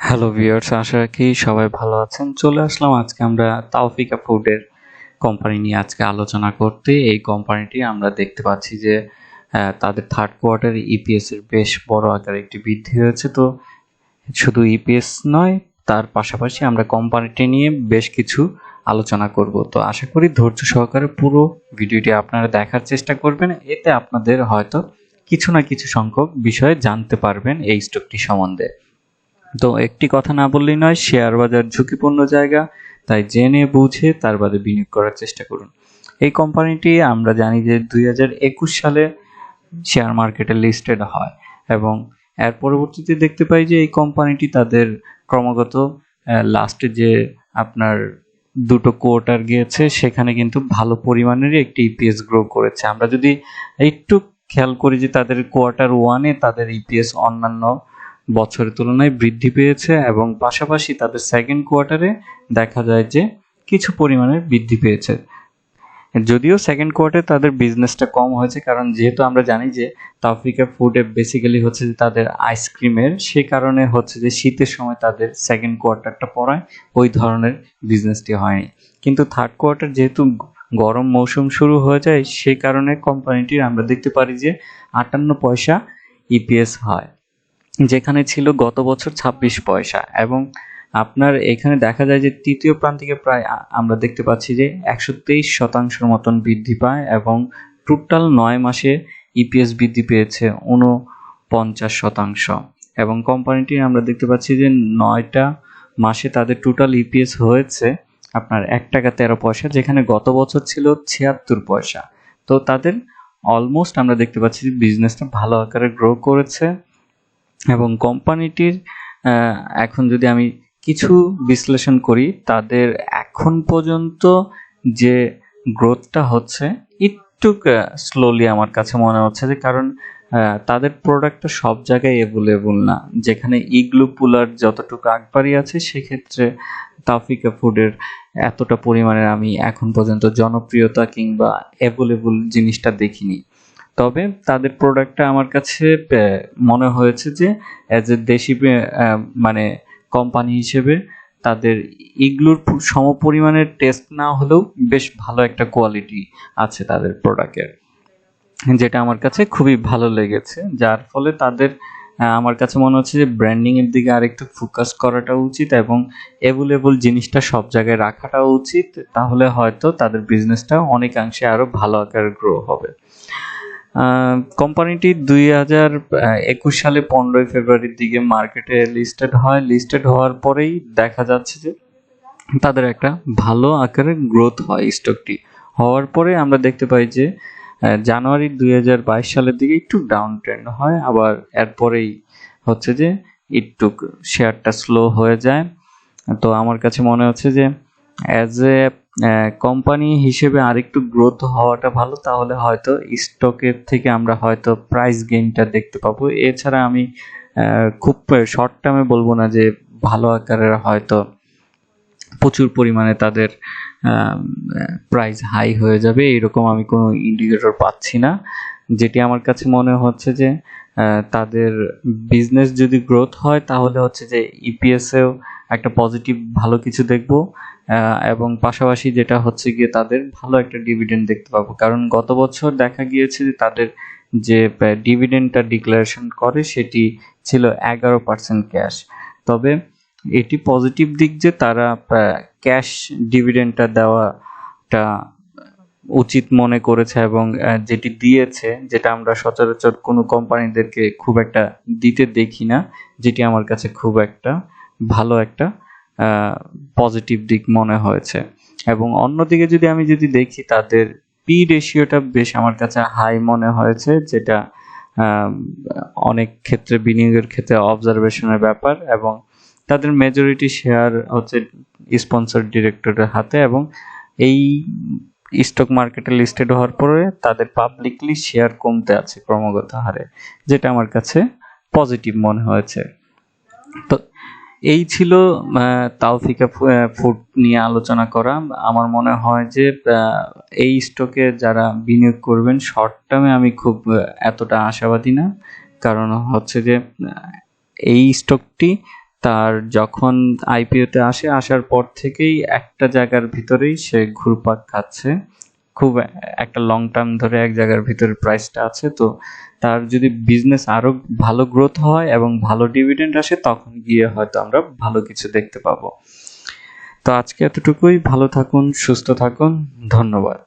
Hello viewers, আশা রাখি সবাই ভালো আছেন। চলে আসলাম আজকে আমরা তাওফিকা ফুডের কোম্পানি নিয়ে আজকে আলোচনা করতে। এই কোম্পানিটি আমরা দেখতে পাচ্ছি যে তাদের থার্ড কোয়ার্টারে ইপিএস এর বেশ বড় আকারে একটি বৃদ্ধি হয়েছে। তো শুধু ইপিএস নয়, তার পাশাপাশি আমরা কোম্পানিটি নিয়ে বেশ কিছু আলোচনা করব। তো আশা করি ধৈর্য সহকারে পুরো ভিডিওটি আপনারা দেখার চেষ্টা করবেন। এতে আপনাদের হয়তো কিছু না কিছু সংখ্যক বিষয়ে জানতে পারবেন এই স্টকটি সম্বন্ধে। তো একটি কথা না বললেই নয়, শেয়ার বাজার ঝুঁকিপূর্ণ জায়গা, তাই জেনে বুঝে তার বাদে বিনিয়োগ করার চেষ্টা করুন। এই কোম্পানিটি আমরা জানি যে 2021 সালে শেয়ার মার্কেটে লিস্টেড হয় এবং এর পরবর্তীতে দেখতে পাই যে এই কোম্পানিটি তাদের ক্রমাগত লাস্টে যে আপনার দুটো কোয়ার্টার গিয়েছে সেখানে কিন্তু ভালো পরিমাণেরই একটি ইপিএস গ্রো করেছে। আমরা যদি একটু খেয়াল করি যে তাদের কোয়ার্টার ওয়ানে তাদের ইপিএস অন্যান্য বছরের তুলনায় বৃদ্ধি পেয়েছে এবং পাশাপাশি তাদের সেকেন্ড কোয়ার্টারে দেখা যায় যে কিছু পরিমাণে বৃদ্ধি পেয়েছে। যদিও সেকেন্ড কোয়ার্টারে তাদের বিজনেসটা কম হয়েছে, কারণ যেহেতু আমরা জানি যে তাওফিকা ফুডে বেসিক্যালি হচ্ছে যে তাদের আইসক্রিমের, সে কারণে হচ্ছে যে শীতের সময় তাদের সেকেন্ড কোয়ার্টারটা পড়ায় ওই ধরনের বিজনেসটি হয়নি। কিন্তু থার্ড কোয়ার্টার যেহেতু গরম মৌসুম শুরু হয়ে যায়, সেই কারণে কোম্পানিটির আমরা দেখতে পারি যে 58 পয়সা ইপিএস হয়, যেখানে ছিল গত বছর 26 পয়সা। এবং আপনার এখানে দেখা যায় যে তৃতীয় প্রান্তিকে প্রায় আমরা দেখতে পাচ্ছি যে 123% মতন বৃদ্ধি পায় এবং টোটাল 9 মাসে ইপিএস বৃদ্ধি পেয়েছে 49%। এবং কোম্পানিটি আমরা দেখতে পাচ্ছি যে 9টা মাসে তাদের টোটাল ইপিএস হয়েছে আপনার 1 টাকা 13 পয়সা, যেখানে গত বছর ছিল 76 পয়সা। তো তাদের অলমোস্ট আমরা দেখতে পাচ্ছি যে বিজনেসটা ভালো আকারে গ্রো করেছে। এবং কোম্পানিটির এখন যদি আমি কিছু বিশ্লেষণ করি, তাদের এখন পর্যন্ত যে গ্রোথটা হচ্ছে একটু স্লোলি আমার কাছে মনে হচ্ছে, যে কারণ তাদের প্রোডাক্টটা সব জায়গায় অ্যাভেলেবল না। যেখানে ইগলু পুলার যতটুকু আগবাড়ি আছে, সেক্ষেত্রে তাওফিকা ফুডের এতটা পরিমাণের আমি এখন পর্যন্ত জনপ্রিয়তা কিংবা অ্যাভেলেবল জিনিসটা দেখিনি। তবে তাদের প্রোডাক্টটা আমার কাছে মনে হয়েছে যে অ্যাজ এ দেশি মানে কোম্পানি হিসেবে তাদের ইগলুর সমপরিমাণের টেস্ট না হলেও বেশ ভালো একটা কোয়ালিটি আছে তাদের প্রোডাক্টের, যেটা আমার কাছে খুবই ভালো লেগেছে। যার ফলে তাদের আমার কাছে মনে হচ্ছে যে ব্র্যান্ডিং এর দিকে আরেকটু ফোকাস করাটা উচিত এবং অ্যাভেলেবল জিনিসটা সব জায়গায় রাখাটা উচিত। তাহলে হয়তো তাদের বিজনেসটা অনেকাংশে আরো ভালো আকারে গ্রো হবে। কোম্পানিটি 2021 সালে 15 ফেব্রুয়ারির দিকে মার্কেটে লিস্টেড হয়। লিস্টেড হওয়ার পরেই দেখা যাচ্ছে যে তাদের একটা ভালো আকারে গ্রোথ হয়। স্টকটি হওয়ার পরে আমরা দেখতে পাই যে জানুয়ারি 2022 সালের দিকে একটু ডাউন ট্রেন্ড হয়, আবার এরপরেই হচ্ছে যে একটু শেয়ারটা স্লো হয়ে যায়। তো আমার কাছে মনে হচ্ছে যে অ্যাজ এ কোম্পানি হিসেবে আরেকটু গ্রোথ হওয়াটা ভালো, তাহলে হয়তো স্টকের থেকে আমরা হয়তো প্রাইস গেইনটা দেখতে পাবো। এছাড়া আমি খুব শর্ট টার্মে বলবো না যে ভালো আকারের হয়তো প্রচুর পরিমাণে তাদের প্রাইস হাই হয়ে যাবে, এরকম আমি কোনো ইন্ডিকেটর পাচ্ছি না। যেটি আমার কাছে মনে হচ্ছে যে তাদের বিজনেস যদি গ্রোথ হয়, তাহলে হচ্ছে যে ইপিএসেও একটা পজিটিভ ভালো কিছু দেখব এবং পাশাপাশি যেটা হচ্ছে গিয়ে তাদের ভালো একটা ডিভিডেন্ড দেখতে পাবো। কারণ গত বছর দেখা গিয়েছে যে তাদের যে ডিভিডেন্ডটা ডিক্লারেশন করে সেটি ছিল 11% ক্যাশ। তবে এটি পজিটিভ দিক যে তারা ক্যাশ ডিভিডেন্ডটা দেওয়াটা উচিত মনে করেছে এবং যেটি দিয়েছে, যেটা আমরা সচরাচর কোনো কোম্পানিদেরকে খুব একটা দিতে দেখি না, যেটি আমার কাছে খুব একটা ভালো একটা পজিটিভ দিক মনে হয়েছে। এবং অন্যদিকে যদি দেখি, তাদের পি রেশিওটা বেশ আমার কাছে হাই মনে হয়েছে, যেটা অনেক ক্ষেত্রে বিনিয়োগের ক্ষেত্রে অবজারভেশনের ব্যাপার। এবং তাদের মেজরিটি শেয়ার হচ্ছে স্পন্সর ডিরেক্টরের হাতে এবং এই স্টক মার্কেটে লিস্টেড হওয়ার পরে তাদের পাবলিকলি শেয়ার কমতে আছে ক্রমাগত হারে, যেটা আমার কাছে পজিটিভ মনে হয়েছে। তো এই ছিল তাওফিকা ফুড নিয়ে আলোচনা করা। আমার মনে হয় যে এই স্টকে যারা বিনিয়োগ করবেন শর্ট টার্মে আমি খুব এতটা আশাবাদী না, কারণ হচ্ছে যে এই স্টকটি তার যখন আইপিওতে আসার পর থেকেই একটা জায়গার ভিতরেই সে ঘুরপাক খাচ্ছে, খুব একটা লং টার্ম ধরে এক জায়গার ভিতরে প্রাইসটা আছে। তো তার যদি বিজনেস আরো ভালো গ্রোথ হয় এবং ভালো ডিভিডেন্ড আসে, তখন গিয়ে হয়তো আমরা ভালো কিছু দেখতে পাবো। তো আজকে এতটুকুই, ভালো থাকুন, সুস্থ থাকুন, ধন্যবাদ।